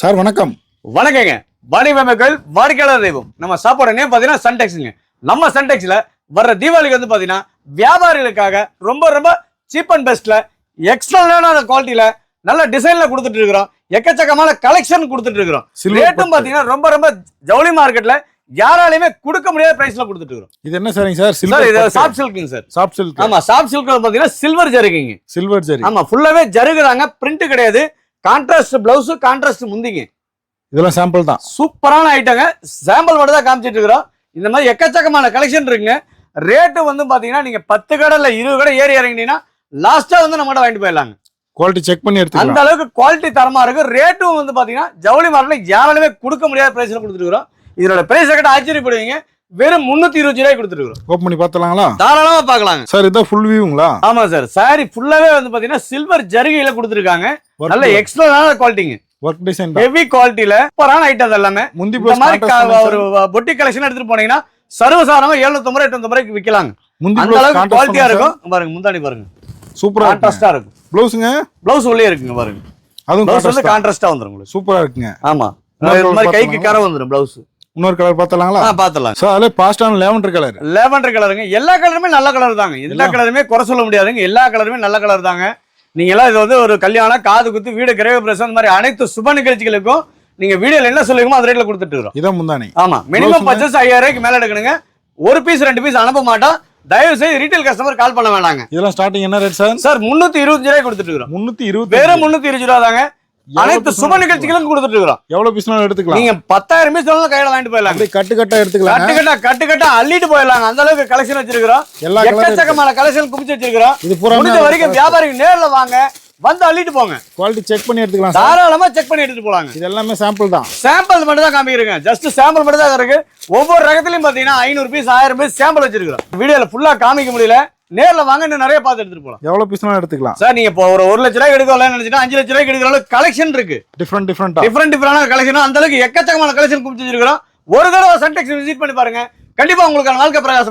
Sir வணக்கம். வணக்கங்க. வாணிபமக்கள் வாடிக்கையாளர் தெய்வம். நம்ம சாப்பாடு நேம் பார்த்தீங்கன்னா சன்டெக்ஸுங்க. நம்ம சன்டெக்ஸ்ல வர்ற தீபாவளிக்கு வந்து பார்த்தீங்கன்னா வியாபாரிகளுக்காக ரொம்ப ரொம்ப சீப் அண்ட் பெஸ்ட்ல எக்ஸ்ட்ரான குவாலிட்டியில நல்ல டிசைன்ல கொடுத்துட்டு இருக்கிறோம். எக்கச்சக்கமான கலெக்ஷன் கொடுத்துட்டு இருக்கிறோம். ரேட்டும் பார்த்தீங்கன்னா ரொம்ப ரொம்ப ஜவுளி மார்க்கெட்ல யாராலையுமே கொடுக்க முடியாத பிரைஸ்ல கொடுத்துட்டு இருக்கோம். இது என்ன சாரிங்க சார்? சார் இது சாஃப்ட் சில்க்ங்க சார். Soft silk. ஆமா, சாஃப்ட் சில்க் பார்த்தீங்கன்னா சில்வர் ஜரிகைங்க. சில்வர் ஜரி. ஆமா, ஃபுல்லாவே ஜருகுறாங்க. பிரிண்ட் கிடையாது. கான்ட்ராஸ்ட் பிளவுஸ், கான்ட்ராஸ்ட் முந்திங்க. இதெல்லாம் சாம்பிள் தான். சூப்பரான ஐட்டங்க. சாம்பிள் மட்டும் தான் காமிச்சிட்டு இருக்கிறோம். இந்த மாதிரி எக்கச்சக்கமான கலெக்ஷன் இருக்குங்க. ரேட்டு வந்து பாத்தீங்கன்னா நீங்க 10 கடைல 20 கடை ஏறி இறங்கினீங்கன்னா லாஸ்டா வந்து நம்ம வாங்கிட்டு போயிடலாங்க. குவாலிட்டி செக் பண்ணி எடுத்துக்கலாம். அந்த அளவுக்கு குவாலிட்டி தரமா இருக்கு. ரேட்டும் வந்து பாத்தீங்கன்னா ஜவுளி மார்க்கெட்ல யாராலுமே கொடுக்க முடியாத பிரைஸ்ல கொடுத்துட்டு இருக்கிறோம். இதோட பிரைஸ் கிட்ட ஆச்சரியப்படுவீங்க. வெறும் 320 ரூபாய் கொடுத்துட்டு இருக்கோம். ஓபன் பண்ணி பார்த்தலாங்களா? தாராளமா பார்க்கலாங்க சார். இதான் ஃபுல் வியூங்களா? ஆமா சார். சாரி ஃபுல்லாவே வந்து பாத்தீங்கன்னா சில்வர் ஜரிகையில கொடுத்துருக்காங்க. நல்ல எக்ஸ்ட்ரான குவாலிட்டிங்க. ஒர்க் டிசைன் ஹெவி குவாலிட்டில சூப்பரான ஐட்டம் எல்லாமே. முந்தி இந்த மாதிரி ஒரு பொட்டி கலெக்ஷன் எடுத்துட்டு போனீங்கன்னா சர்வசாதாரணமா 750 800 ரூபாய்க்கு விக்கலாங்க. அந்த அளவுக்கு குவாலிட்டியா இருக்கும். பாருங்க முந்தானி பாருங்க. சூப்பரா கான்ட்ராஸ்டா இருக்கும். ப்ளவுஸ்ங்க. ப்ளவுஸ் உள்ளே இருக்குங்க பாருங்க. அதுவும் ப்ளவுஸ் வந்து கான்ட்ராஸ்டா வந்துரும் உங்களுக்கு. சூப்பரா இருக்குங்க. ஆமா. இந்த மாதிரி கைக்கு கரை வந்துரும் ப்ளவுஸ். இன்னொரு கலர் பார்த்தலாங்களா? பார்த்தலாம். சார் அதே பாஸ்டான லேவெண்டர் கலர். லேவெண்டர் கலருங்க. எல்லா கலருமே நல்ல கலர் தாங்க. எல்லா கலருமே குறை சொல்ல முடியாதுங்க. எல்லா கலருமே நல்ல கலர் தாங்க. நீங்க எல்லாம் இது வந்து ஒரு கல்யாணம், காது குத்து, வீடு, கிரக பிரசவம் அந்த மாதிரி அனைத்து சுப நிகழ்ச்சிகளுக்கும் நீங்க வீடியோல என்ன சொல்லுவீங்களோ அந்த ரேட்ல கொடுத்துட்டு இருக்கோம். இதான் முந்தானி. ஆமா, மினிமம் பர்ச்சேஸ் 5000 ரூபாய்க்கு மேல எடுக்கணுங்க. ஒரு பீஸ் 2 பீஸ் அனுப்ப மாட்டோம். தயவு செய்து ரீட்டைல் கஸ்டமர் கால் பண்ண வேண்டாங்க. இதெல்லாம் ஸ்டார்டிங் என்ன ரேட் சார்? சார் 325 ரூபாய் கொடுத்துட்டு இருக்கோம். 320. வெறும் 320 ரூபாய் தாங்க. அனைத்து சுப நிகழ்ச்சிகளும் கொடுத்துட்டு இருக்கோம். எவ்வளவு பீஸ்னாலும் எடுத்துக்கலாம். நீங்க 10000 பீஸ் கையில வாங்கிட்டு போயிடலாம். கட்டு கட்டா எடுத்துக்கலாம். கட்டு கட்டா அள்ளிட்டு போயிடலாம். அந்த அளவுக்கு கலெக்ஷன் வச்சிருக்கிறோம். எக்கச்சக்கமான கலெக்ஷன் குமிச்சு வச்சிருக்கிறோம். இது பூரா முடிஞ்ச வரைக்கும் வியாபாரிக்கு நேர்ல வாங்க, வந்து அள்ளிட்டு போங்க. குவாலிட்டி செக் பண்ணி எடுத்துக்கலாம். தாராளமா செக் பண்ணி எடுத்துட்டு போலாங்க. இது எல்லாமே சாம்பிள் தான். சாம்பிள் மட்டும் தான் காமிக்கிறேங்க. ஜஸ்ட் சாம்பிள் மட்டும் தான் இருக்கு. ஒவ்வொரு ரகத்திலயும் பாத்தீங்கன்னா 500 பீஸ் 1000 பீஸ் சாம்பிள் வச்சிருக்கிறோம். வீடியோல ஃபுல்லா காமிக்க முடியல. நேர்ல வாங்க, இன்னும் நிறைய பார்த்து எடுத்துட்டு போலாம். எவ்வளவு பீஸ்னாலும் எடுத்துக்கலாம். சார் நீங்க இப்போ ஒரு 1 லட்ச ரூபாய் எடுக்கலாம்னு நினைச்சீங்கன்னா 5 லட்ச ரூபாய்க்கு எடுக்கிற அளவுக்கு கலெக்ஷன் இருக்கு. டிஃபரெண்டான கலெக்ஷன். அந்த அளவுக்கு எக்கச்சக்கமான கலெக்ஷன் குமிச்சு வச்சிருக்கிறோம். ஒரு தடவை சன்டெக்ஸ் விசிட் பண்ணி பாருங்க. கண்டிப்பா உங்களுக்கான வாழ்க்கை பிரகாசம்.